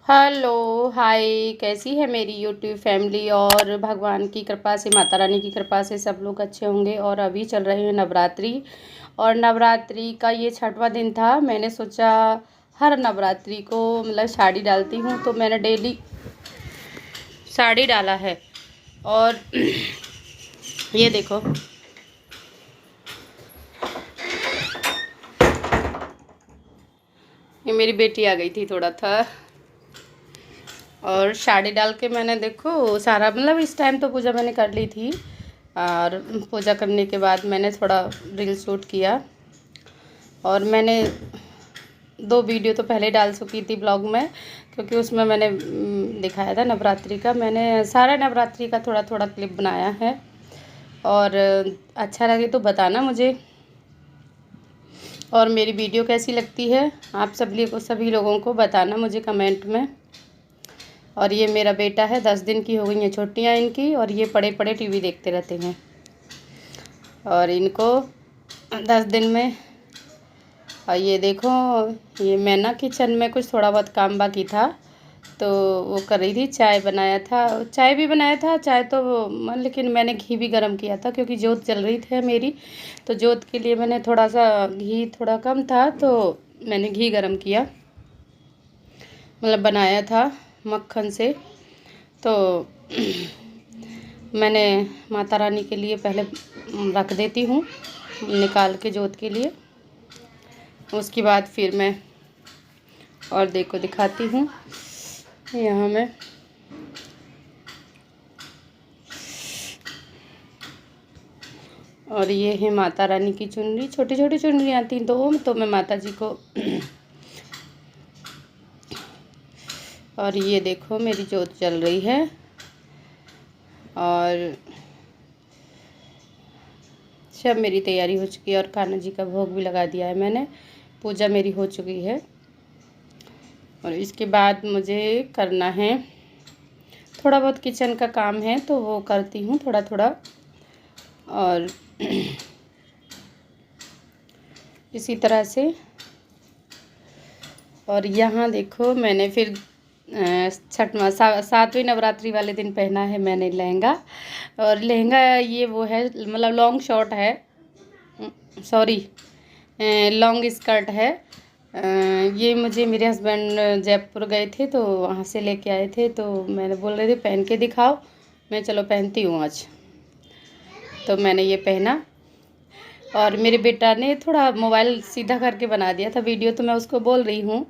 Hello, हाय। कैसी है मेरी यूट्यूब फैमिली? और भगवान की कृपा से, माता रानी की कृपा से सब लोग अच्छे होंगे। और अभी चल रहे हैं नवरात्रि, और नवरात्रि का ये 6वां दिन था। मैंने सोचा हर नवरात्रि को मतलब साड़ी डालती हूँ, तो मैंने डेली साड़ी डाला है। और ये देखो, ये मेरी बेटी आ गई थी थोड़ा था, और साड़ी डाल के मैंने देखो सारा मतलब इस टाइम तो पूजा मैंने कर ली थी। और पूजा करने के बाद मैंने थोड़ा रील शूट किया, और मैंने 2 वीडियो तो पहले डाल चुकी थी ब्लॉग में, क्योंकि उसमें मैंने दिखाया था नवरात्रि का। मैंने सारा नवरात्रि का थोड़ा थोड़ा क्लिप बनाया है। और अच्छा लगे तो बताना मुझे, और मेरी वीडियो कैसी लगती है आप सभी लोगों को बताना मुझे कमेंट में। और ये मेरा बेटा है, 10 दिन की हो गई हैं छुट्टियाँ इनकी, और ये पड़े पड़े टीवी देखते रहते हैं। और इनको 10 दिन में, और ये देखो, ये मैं ना किचन में कुछ थोड़ा बहुत काम बाकी था, तो वो कर रही थी। चाय बनाया था, चाय भी बनाया था, चाय तो लेकिन मैंने घी भी गर्म किया था, क्योंकि जोत जल रही थी मेरी। तो जोत के लिए मैंने थोड़ा सा घी, थोड़ा कम था तो मैंने घी गर्म किया, मतलब बनाया था मक्खन से। तो मैंने माता रानी के लिए पहले रख देती हूँ निकाल के जोत के लिए। उसके बाद फिर मैं और देखो दिखाती हूँ। यहाँ मैं और ये है माता रानी की चुनरी, छोटी छोटी चुनरी आती दो, तो मैं माता जी को और ये देखो मेरी जोत चल रही है। और सब मेरी तैयारी हो चुकी है, और कान्हा जी का भोग भी लगा दिया है मैंने। पूजा मेरी हो चुकी है, और इसके बाद मुझे करना है थोड़ा बहुत किचन का काम है, तो वो करती हूँ थोड़ा थोड़ा। और इसी तरह से। और यहाँ देखो मैंने फिर 7वीं नवरात्रि वाले दिन पहना है मैंने लहंगा। और लहंगा ये वो है, मतलब लॉन्ग शॉर्ट है, सॉरी लॉन्ग स्कर्ट है। ये मुझे मेरे हस्बैंड जयपुर गए थे, तो वहाँ से लेके आए थे, तो मैंने बोल रहे थे पहन के दिखाओ। मैं चलो पहनती हूँ आज, तो मैंने ये पहना। और मेरे बेटा ने थोड़ा मोबाइल सीधा करके बना दिया था वीडियो, तो मैं उसको बोल रही हूँ,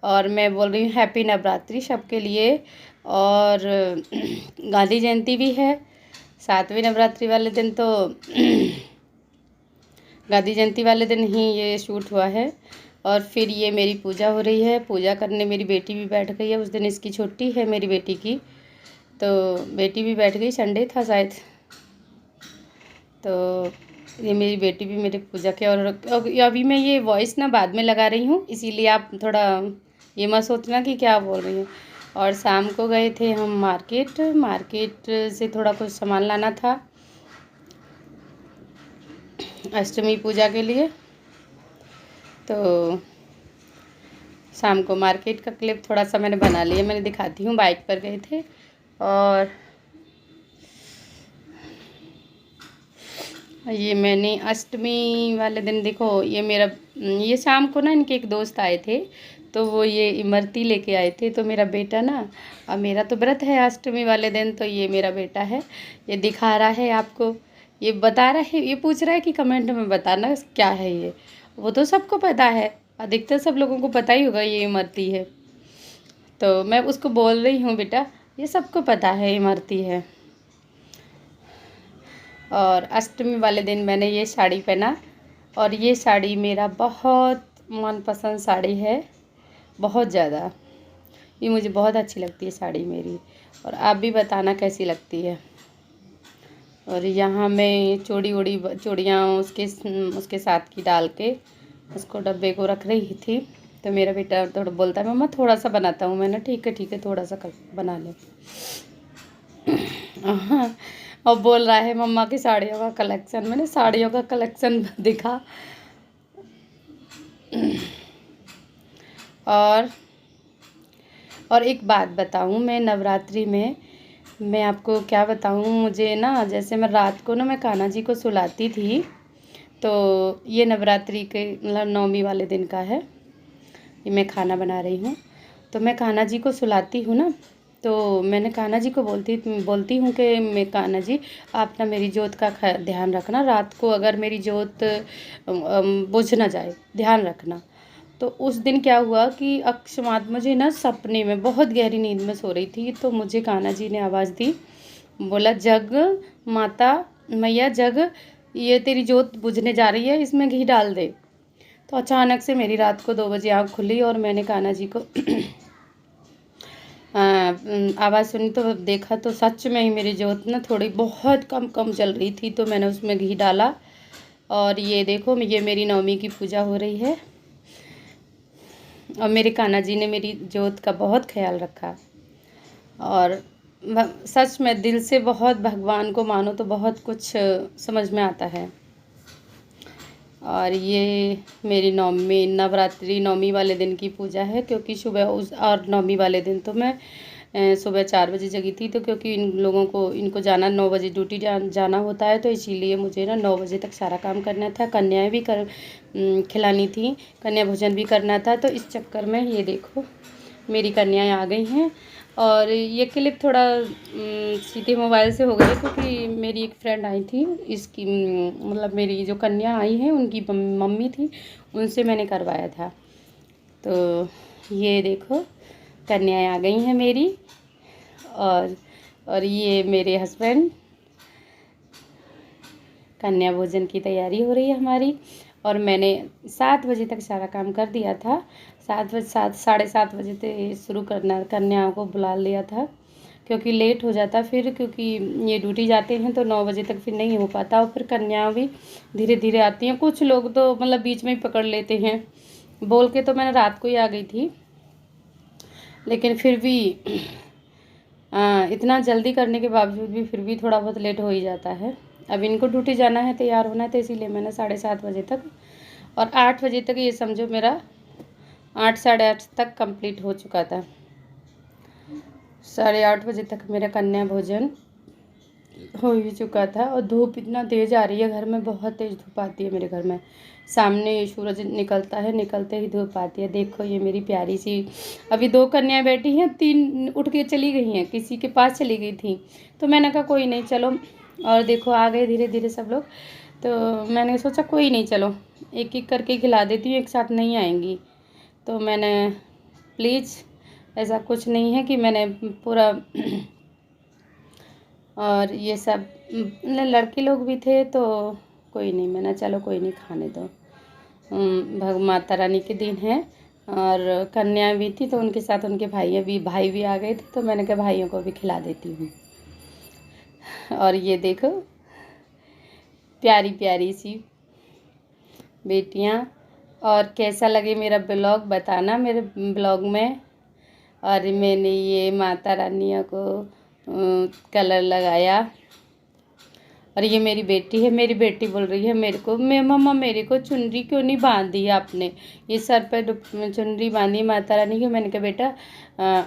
और मैं बोल रही हूँ हैप्पी नवरात्रि सबके लिए। और गांधी जयंती भी है 7वीं नवरात्रि वाले दिन, तो गांधी जयंती वाले दिन ही ये शूट हुआ है। और फिर ये मेरी पूजा हो रही है, पूजा करने मेरी बेटी भी बैठ गई है। उस दिन इसकी छुट्टी है मेरी बेटी की, तो बेटी भी बैठ गई, संडे था शायद। तो ये मेरी बेटी भी मेरी पूजा के, और अभी मैं ये वॉइस ना बाद में लगा रही हूँ, इसीलिए आप थोड़ा ये मत सोचना कि क्या बोल रही हूँ। और शाम को गए थे हम मार्केट से थोड़ा कुछ सामान लाना था अष्टमी पूजा के लिए। तो शाम को मार्केट का क्लिप थोड़ा सा मैंने बना लिया, मैंने दिखाती हूँ। बाइक पर गए थे, और ये मैंने अष्टमी वाले दिन देखो, ये मेरा ये शाम को ना इनके एक दोस्त आए थे, तो वो ये इमरती लेके आए थे। तो मेरा बेटा ना, अब मेरा तो व्रत है अष्टमी वाले दिन, तो ये मेरा बेटा है, ये दिखा रहा है आपको, ये बता रहा है, ये पूछ रहा है कि कमेंट में बताना क्या है ये। वो तो सबको पता है, अधिकतर सब लोगों को पता ही होगा ये इमरती है। तो मैं उसको बोल रही हूँ बेटा, ये सबको पता है इमरती है। और अष्टमी वाले दिन मैंने ये साड़ी पहना, और ये साड़ी मेरा बहुत मनपसंद साड़ी है, बहुत ज़्यादा। ये मुझे बहुत अच्छी लगती है साड़ी मेरी, और आप भी बताना कैसी लगती है। और यहाँ मैं चूड़ियाँ उसके साथ की डाल के उसको डब्बे को रख रही थी। तो मेरा बेटा थोड़ा बोलता है मम्मा थोड़ा सा बनाता हूँ। मैंने ठीक है थोड़ा सा बना ले। हाँ, और बोल रहा है मम्मा की साड़ियों का कलेक्शन। मैंने साड़ियों का कलेक्शन दिखा। और और एक बात बताऊँ, मैं नवरात्रि में मैं आपको क्या बताऊँ, मुझे ना जैसे मैं रात को ना मैं कान्हा जी को सुलाती थी, तो ये नवरात्रि के मतलब नवमी वाले दिन का है, ये मैं खाना बना रही हूँ। तो मैं कान्हा जी को सुलाती हूँ ना, तो मैंने कान्हा जी को बोलती हूँ कि मैं कान्हा जी आप ना मेरी जोत का ध्यान रखना, रात को अगर मेरी जोत बुझ ना जाए, ध्यान रखना। तो उस दिन क्या हुआ कि अकस्मात मुझे ना सपने में, बहुत गहरी नींद में सो रही थी, तो मुझे कान्हा जी ने आवाज़ दी, बोला जग माता मैया जग, ये तेरी जोत बुझने जा रही है, इसमें घी डाल दे। तो अचानक से मेरी रात को 2 बजे आँख खुली और मैंने कान्हा जी को आवाज़ सुनी, तो देखा तो सच में ही मेरी जोत ना थोड़ी बहुत कम कम जल रही थी। तो मैंने उसमें घी डाला और ये देखो ये मेरी नवमी की पूजा हो रही है और मेरे कान्हा जी ने मेरी जोत का बहुत ख्याल रखा। और सच में दिल से बहुत भगवान को मानो तो बहुत कुछ समझ में आता है। और ये मेरी नवरात्रि नवमी वाले दिन की पूजा है, क्योंकि सुबह उस और नवमी वाले दिन तो मैं सुबह 4 बजे जगी थी, तो क्योंकि इन लोगों को इनको जाना 9 बजे ड्यूटी जाना होता है, तो इसीलिए मुझे ना 9 बजे तक सारा काम करना था, कन्याएं भी खिलानी थी, कन्या भोजन भी करना था। तो इस चक्कर में ये देखो मेरी कन्याएं आ गई हैं। और ये क्लिप थोड़ा सीधे मोबाइल से हो गई, क्योंकि मेरी एक फ्रेंड आई थी, इसकी मतलब मेरी जो कन्या आई है उनकी मम्मी थी, उनसे मैंने करवाया था। तो ये देखो कन्याएं आ गई हैं मेरी, और ये मेरे हस्बैंड, कन्या भोजन की तैयारी हो रही है हमारी। और मैंने 7 बजे तक सारा काम कर दिया था, 7 साढ़े 7 बजे तक शुरू करना, कन्याओं को बुला लिया था, क्योंकि लेट हो जाता फिर, क्योंकि ये ड्यूटी जाते हैं तो 9 बजे तक फिर नहीं हो पाता। और फिर कन्याएं भी धीरे धीरे आती हैं, कुछ लोग तो मतलब बीच में ही पकड़ लेते हैं। बोल के तो मैंने रात को ही आ गई थी, लेकिन फिर भी इतना जल्दी करने के बावजूद भी फिर भी थोड़ा बहुत लेट हो ही जाता है। अब इनको ड्यूटी जाना है, तैयार होना है, तो इसीलिए मैंने 7:30 बजे तक, और 8 बजे तक ये समझो मेरा 8 साढ़े 8 तक कंप्लीट हो चुका था। 8:30 बजे तक मेरा कन्या भोजन हो ही चुका था। और धूप इतना तेज़ आ रही है घर में, बहुत तेज़ धूप आती है मेरे घर में, सामने सूरज निकलता है, निकलते ही धूप आती है। देखो ये मेरी प्यारी सी, अभी 2 कन्याएं बैठी हैं, 3 उठ के चली गई हैं, किसी के पास चली गई थी, तो मैंने कहा कोई नहीं चलो। और देखो आ गए धीरे धीरे सब लोग, तो मैंने सोचा कोई नहीं चलो एक एक करके खिला देती हूँ, एक साथ नहीं आएंगी। तो मैंने प्लीज़, ऐसा कुछ नहीं है कि मैंने पूरा और ये सब लड़के लोग भी थे, तो कोई नहीं, मैंने चलो कोई नहीं खाने दो, माता रानी के दिन है। और कन्या भी थी, तो उनके साथ उनके भाई भी आ गए थे, तो मैंने कहा भाइयों को भी खिला देती हूँ। और ये देखो प्यारी प्यारी सी बेटियाँ। और कैसा लगे मेरा ब्लॉग बताना मेरे ब्लॉग में। और मैंने ये माता रानियों को कलर लगाया। और ये मेरी बेटी है, मेरी बेटी बोल रही है मेरे को, मम्मा मेरे को चुनरी क्यों नहीं बांधी आपने, ये सर पे चुनरी बांधी माता रानी की। मैंने कहा बेटा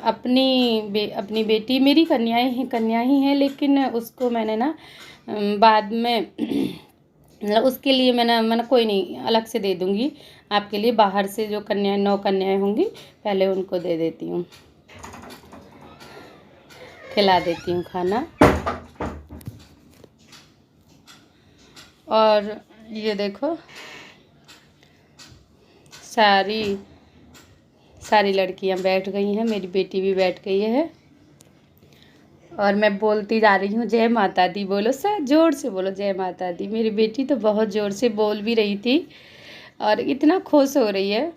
अपनी बेटी मेरी कन्या ही है, लेकिन उसको मैंने ना बाद में मतलब उसके लिए मैंने कोई नहीं, अलग से दे दूँगी आपके लिए, बाहर से जो 9 कन्याएँ होंगी पहले उनको दे देती हूँ, खिला देती हूँ खाना। और ये देखो सारी लड़कियां बैठ गई हैं, मेरी बेटी भी बैठ गई है। और मैं बोलती जा रही हूँ जय माता दी, बोलो सर जोर से बोलो जय माता दी। मेरी बेटी तो बहुत ज़ोर से बोल भी रही थी और इतना खुश हो रही है।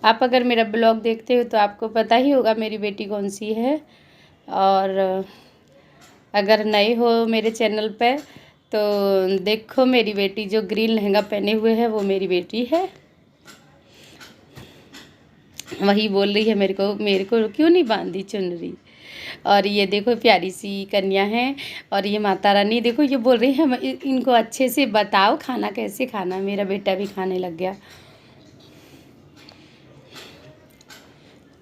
आप अगर मेरा ब्लॉग देखते हो तो आपको पता ही होगा मेरी बेटी कौन सी है। और अगर नए हो मेरे चैनल पे तो देखो मेरी बेटी जो ग्रीन लहंगा पहने हुए है वो मेरी बेटी है। वही बोल रही है मेरे को क्यों नहीं बांधी चुनरी। और ये देखो प्यारी सी कन्या है। और ये माता रानी देखो ये बोल रही है इनको अच्छे से बताओ खाना कैसे खाना। मेरा बेटा भी खाने लग गया।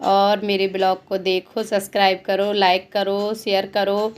और मेरे ब्लॉग को देखो, सब्सक्राइब करो, लाइक करो, शेयर करो।